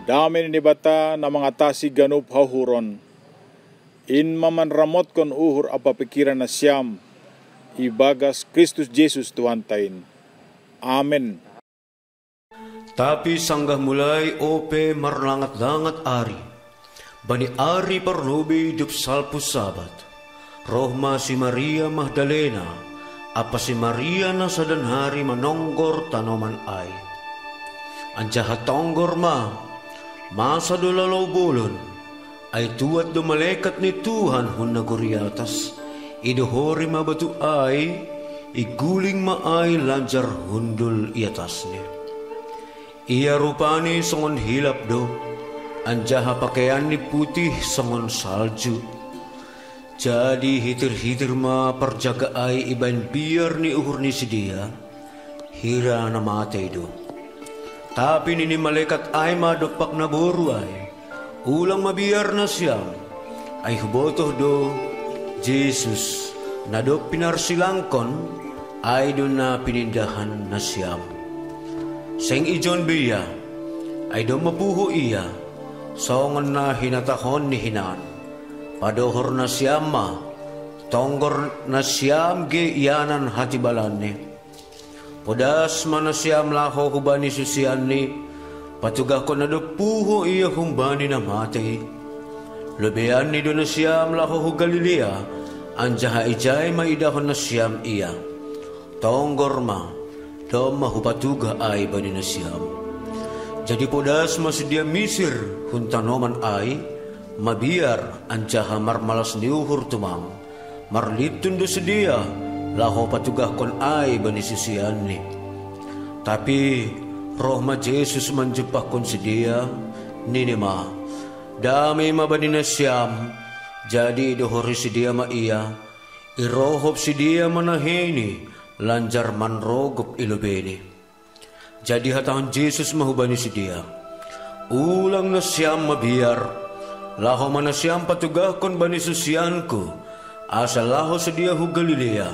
Dami ni bata na mangatasi ganup hahuron. In maman ramot kon uhur apa pikiran na siyam. Ibagas Kristus Jesus Tuhan tain. Amen. Tapi sanggah mulai ope marlangat-langat ari. Bani ari parlubi dup salpu sabat. Rohma si Maria Magdalena. Apa si Maria na sadan hari manonggor tanoman ay. Anjahat tonggor masa dolalaw bolon. Ay tuat do malaikat ni Tuhan hun naguriatas. Idohori mabatu ay. Iguling maay lanjar hundul iatas ni. Ia rupani songon hilap do. Anjaha pakaian ni putih songon salju. Jadi hitir-hitir perjaga ay ibain biar ni uhur ni sidia. Hira na matay do. Tapi nini malaikat ay madopak na boru ay. Ulang mabiar na siyam. Ay hubotoh do. Jesus na do pinarsilangkon. Ay do na pinindahan na siyam. Seng ijon biya. Ay do mapuho iya. Songon na hinatahon ni hinan. Padohor na siyam tonggor na siyam ge iyanan hatibalan ni. Podas man na siyam laho hubani susian ni. Patugah ko na do puho iya humbani na matay. Lebean ni do na siyam laho hu Galilea. Anjaha ijay maidahon na siyam iya. Tonggor do mahupatuga ay bani na siyam. Jadi podas masedia misir huntanoman ay, mabiar anjaha marmalas niuhur tumang, marlitun do sedia, laho patugah kon ay bani sisian ni. Tapi roh ma Jesus manjupah kon sedia, ninima, dami mabani na siyam, jadi dohori sedia ma iya, irohop sedia manahini, lanjar manrogop ilubeni. Jadi hatahon Jesus mahubani si dia. Ulang na siyam mabiar. Laho man na siyam patugah kon bani susianku. Asal laho si dia hu Galilea.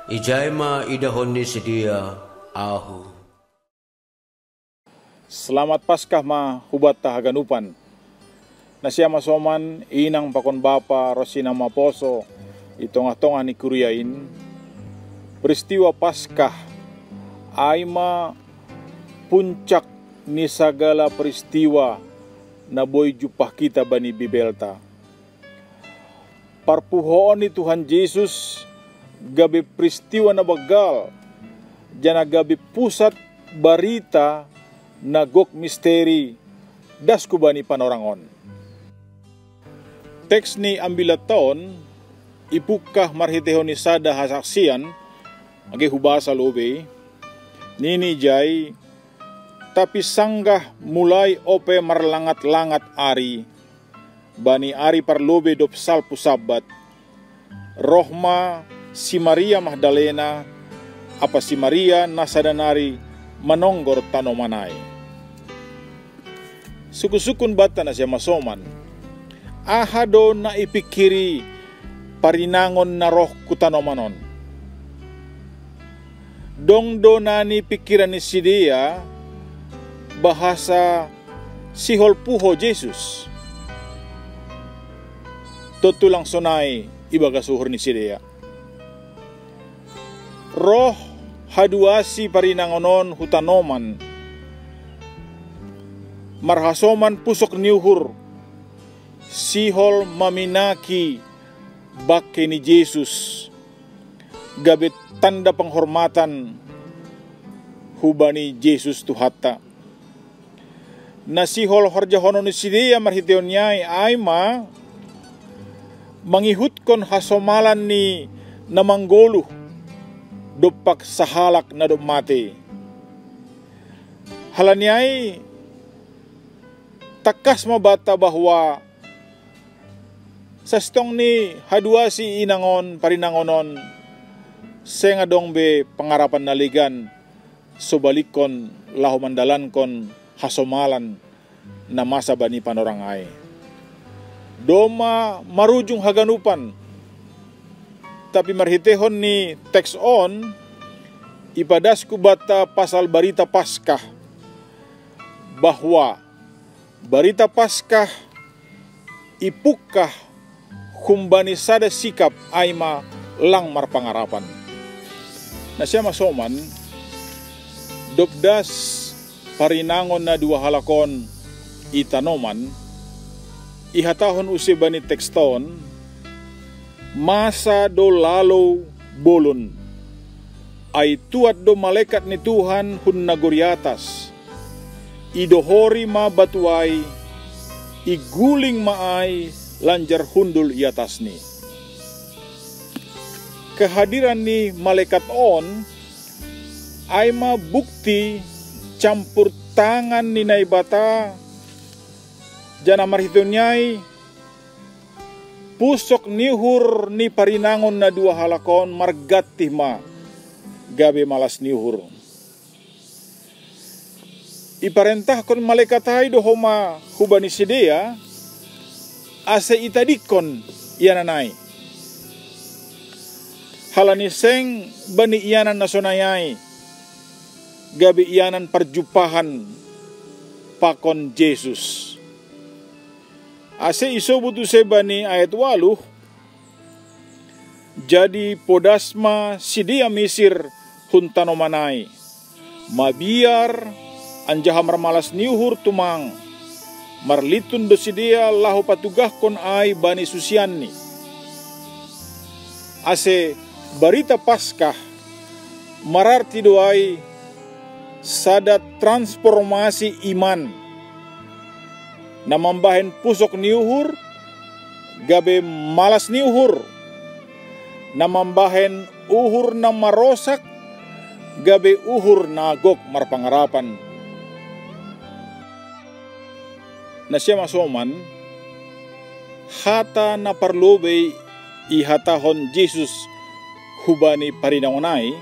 Ijay ma idahon ni si dia ahu. Selamat Paskah hubat tahaganupan. Na siya masoman inang pakon bapa Rosina Maposo. Itong-atong ni Kuriain. Peristiwa Paskah ay puncak ni sagala peristiwa na boy jupah kita bani Bibelta. Parpuhoon ni Tuhan Yesus gabi peristiwa na bagal, jana gabi pusat barita na gok misteri das kubani panorangon. Teks ni ambilataon ipukah marhitehon ni sada hasaksian agi hubasa lobe nini jay. Tapi sanggah mulai ope marlangat-langat ari. Bani ari parlobe dop salpu sabat. Rohma si Maria Magdalena. Apa si Maria nasadanari manonggor tanomanay. Suku-sukun bata na siya masoman. Ahado na ipikiri parinangon na roh kutanomanon. Dongdo na ni pikiran ni sidia bahasa sihol puho Jesus. Tutulang sonay ibagasuhor ni sidia. Roh haduasi parinangonon hutanoman. Marhasoman pusok niuhur. Sihol maminaki bakke ni Jesus. Gabit tanda penghormatan hubani Jesus tuhata. Nasihol horjahono ni sidia marhiteon nyai aima mangihut kon hasomalan ni namanggoluh dopak sahalak na mate. Halanyai takas mabata bahwa sa stong ni haduasi inangon parinangonon sengadong be pangarapan naligan subalikon laho mandalan kon hasomalan na masa bani panorangay. Doma marujung haganupan. Tapi marhitehon ni text on ipadas ku bata pasal barita Paskah bahwa barita Paskah ipukah kumbani sada sikap aima lang marpangarapan. Na siya masoman, dobdas parinangon na dua halakon itanoman, ihatahon usibani tekston, masa do lalo bolon, ay tuat do malaikat ni Tuhan hun naguriatas, idohori ma batuay, iguling maay lanjar hundul iatas ni. Kehadiran ni malaikat on ay mabukti campur tangan ni naibata jana marhitonyay pusok nihur ni parinangon na dua halakon margatih ma gabe malas nihur. Iparentah kon malaikat hay do homa hubani sidea ase itadikon iananay. Halani seng bani ianan nasonayay gabi ianan perjumpahan pakon Yesus. Ase isobut usebani ayat 8, jadi podasma sidia misir huntanomanay, mabiar anjaha marmalas niuhur tumang, marlitun do sidia lahu patugah kon ay bani susianni. Ase barita Paskah mararti doay sada transformasi iman na mambahen pusok niuhur gabe malas niuhur, na mambahen uhur na marosak gabe uhur na agok marpangarapan. Na siya masoman hata na parlobe ihatahon Jesus hubani parinangonay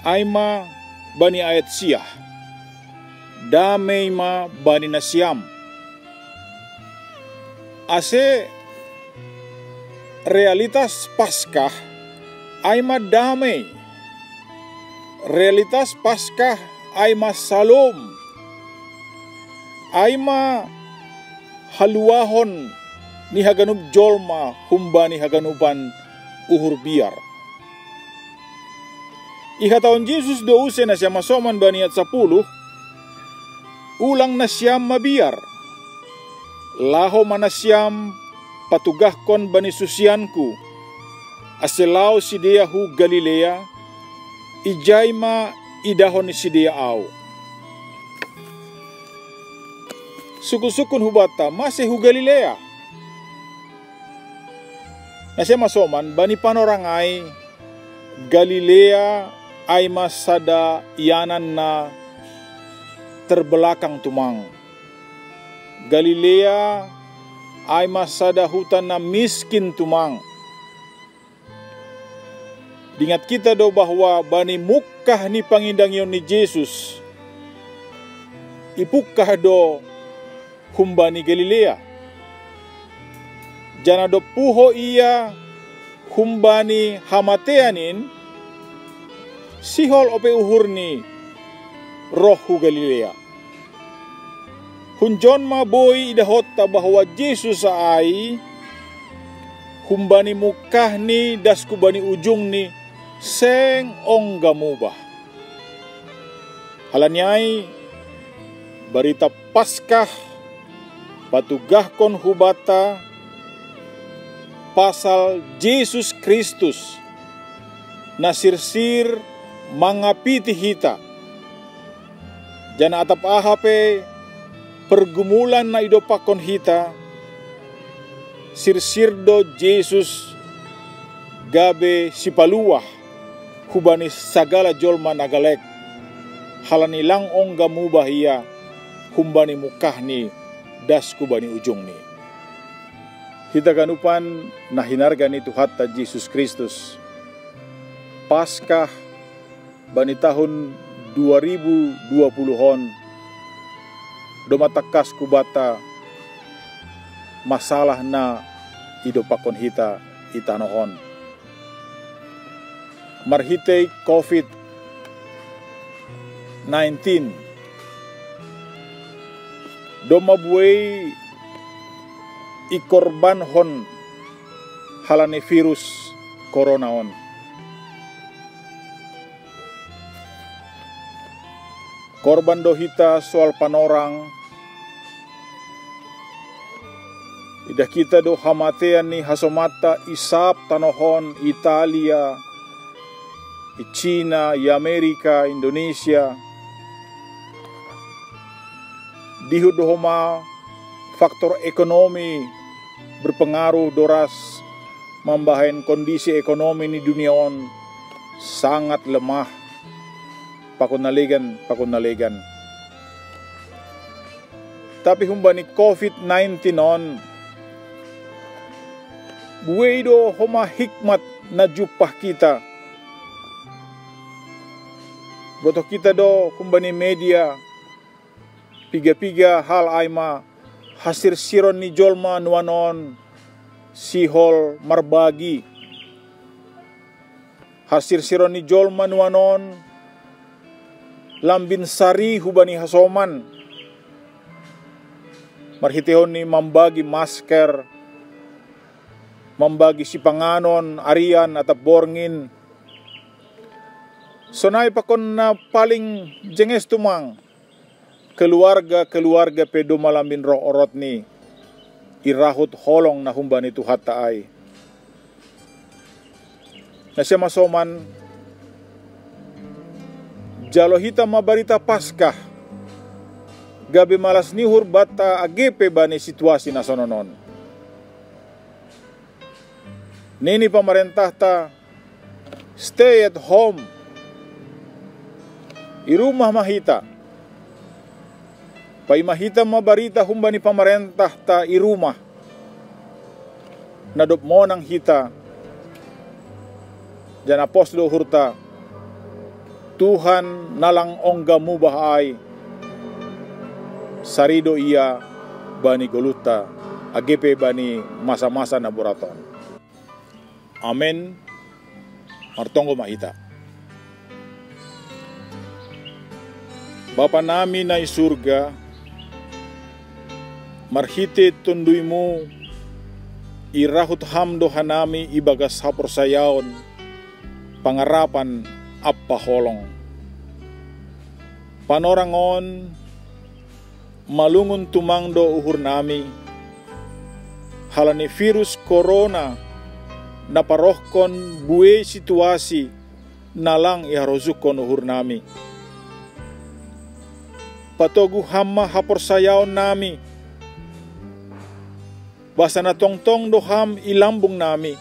ay ma bani ayat siyah, damay ma bani na siyam. Ase realitas Paskah ay madamay, realitas Paskah ay masalom, ay ma haluahon ni haganub jolma humbani haganuban uhur biar. Ihatahon Jesus douse na siya masoman bani at 10, ulang na siyam mabiar, laho man na siyam patugahkon bani susianku, aselao sidia hu Galilea, ijay ma idahon ni sidia aw. Suku-sukun hubata masih hu Galilea. Na siya masoman bani panorangay Galilea ay masada ianan na terbelakang tumang. Galilea ay masada hutan na miskin tumang. Dingat kita do bahwa bani mukah ni pangindangyon ni Jesus, ipukah do humbani Galilea. Jana do puho iya humbani hamateanin, sihol ope uhur ni rohu Galilea. Hunjon ma boy idahota bahwa Jesus ay humbani mukah ni dasku bani ujung ni seng onggamubah. Halanyay barita Paskah patugahkon hubata pasal Jesus Kristus nasirsir mangapiti hita. Jana atap ahape pergumulan na idopakon hita, sirsirdo Jesus gabe sipaluah hubani sagala jolma nagalek, halanilang ongga mubahia humbani mukahni dasku bani ujung ni. Hita ganupan na hinarga ni Tuhatta Jesus Kristus. Paskah bani tahun 2020-hon domatakas kubata masalah na idopakon hita itanohon. Marhitay COVID-19 do mabuhay ikorban hon halani virus corona on. Korban do hita soal panorang, ida kita do hamatean ni hasomata isap tanohon Italia, i China, i Amerika, Indonesia. Dihud do homa faktor ekonomi berpengaruh doras membahayan kondisi ekonomi ni dunia on sangat lemah. Pakunaligan. Tapi humba ni COVID-19 on, buhay do homa hikmat na jupah kita. Boto kita do humba ni media, piga-piga hal aima, hasir siron ni jolma nuanon, sihol marbagi. Hasir siron ni jolma nuanon, lambin sari hubani hasoman. Marhitehon ni membagi masker, membagi sipanganon, arian atau borngin. Sonai pakon na paling jenges tumang keluarga pedo malambin roh orot ni irahut holong na humbani tuhat taay. Na siya masoman jalo hita mabarita Paskah, gabi malas nihur bata agepe bani situasi na sononon. Nini pamarentah ta stay at home, i rumah mahita. Pai mahita mabarita humbani pamarentah ta i rumah, nadop monang hita, jana pos do hurta, Tuhan nalang ongga mubahay sarido iya bani goluta agepe bani masa-masa na buraton. Amen. Martonggo mahita. Bapa namin na isurga, marhite tunduimu irahut hamdo hanami ibagas hapor sayaon pangarapan apa holong. Panorangon malungun tumangdo uhur nami halani virus corona naparohkon buwe situasi nalang iharozukon uhur nami. Patogu hamma hapor sayaon nami basa na tongtong doham ilambung nami.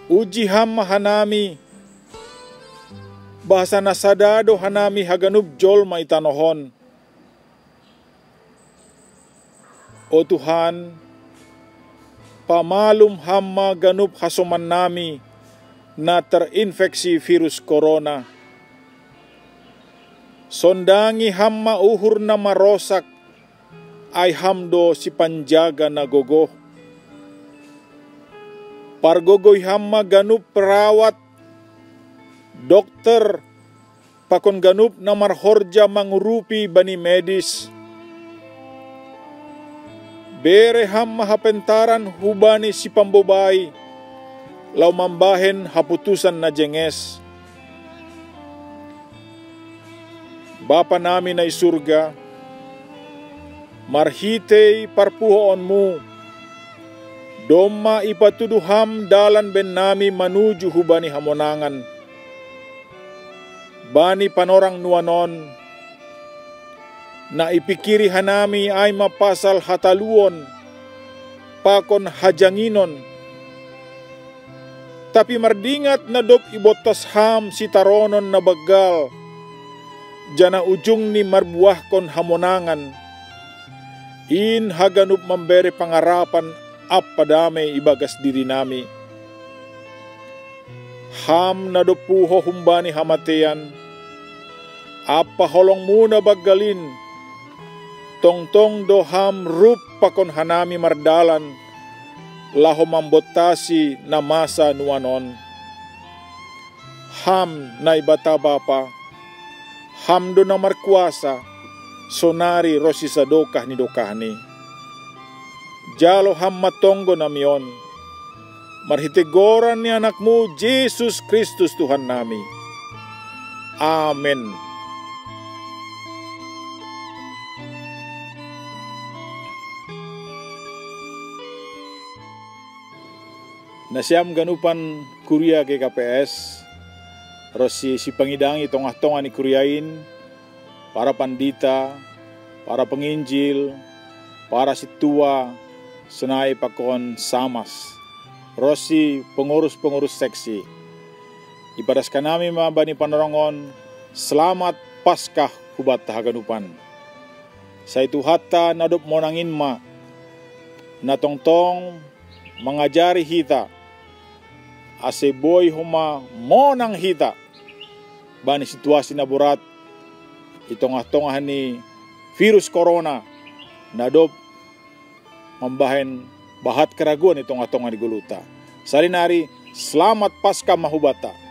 Uji hamma hanami, bahasa nasadado hanami haganub jol may tanohon. O Tuhan, pamalum hamma ganub hasoman nami na terinfeksi virus corona. Sondangi hamma uhur na marosak ay hamdo si panjaga na gogo. Pargogoy hamma ganup perawat, dokter, pakon ganup na marhorja mangurupi bani medis. Bere hamma hapentaran hubani si pambobay, law mambahen haputusan na jenges. Bapa namin ay surga, marhitey parpuhoon mo, doma ipatuduham dalan ben nami manuju hubani hamonangan. Bani panorang nuanon, na ipikiri hanami ay mapasal hataluon, pakon hajanginon. Tapi mardingat na dop ibotas ham si taronon na bagal, jana ujung ni marbuahkon hamonangan. In haganup memberi pangarapan apadame ibagas diri nami. Ham na dopuho humbani hamatean, apa holong muna bagalin, tongtong do ham rup pakon hanami mardalan, laho mambotasi na masa nuanon. Ham na ibata bapa, ham do na markuasa, sonari rosi sa dokah ni dokahni. Jalo hamma tonggo namion, marhitegoran ni anakmu Yesus Kristus Tuhan nami. Amen. Nasiam ganupan kuria ke KPS, rosi si pangidangi tongah-tongah ni kuriain, para pandita, para penginjil, para situa, senai pakon samas, rosi pengurus-pengurus seksi. Ipadaskan nami mabani panorongon, selamat Paskah hubat tahaganupan. Saitu hatta nadop monangin ma, natongtong mengajari hita, ase boy huma monang hita bani situasi na burat itongah-tongah ni virus corona nadop membahen bahat keraguan itongah-tongah di guluta. Salinari selamat Paskah mahubata.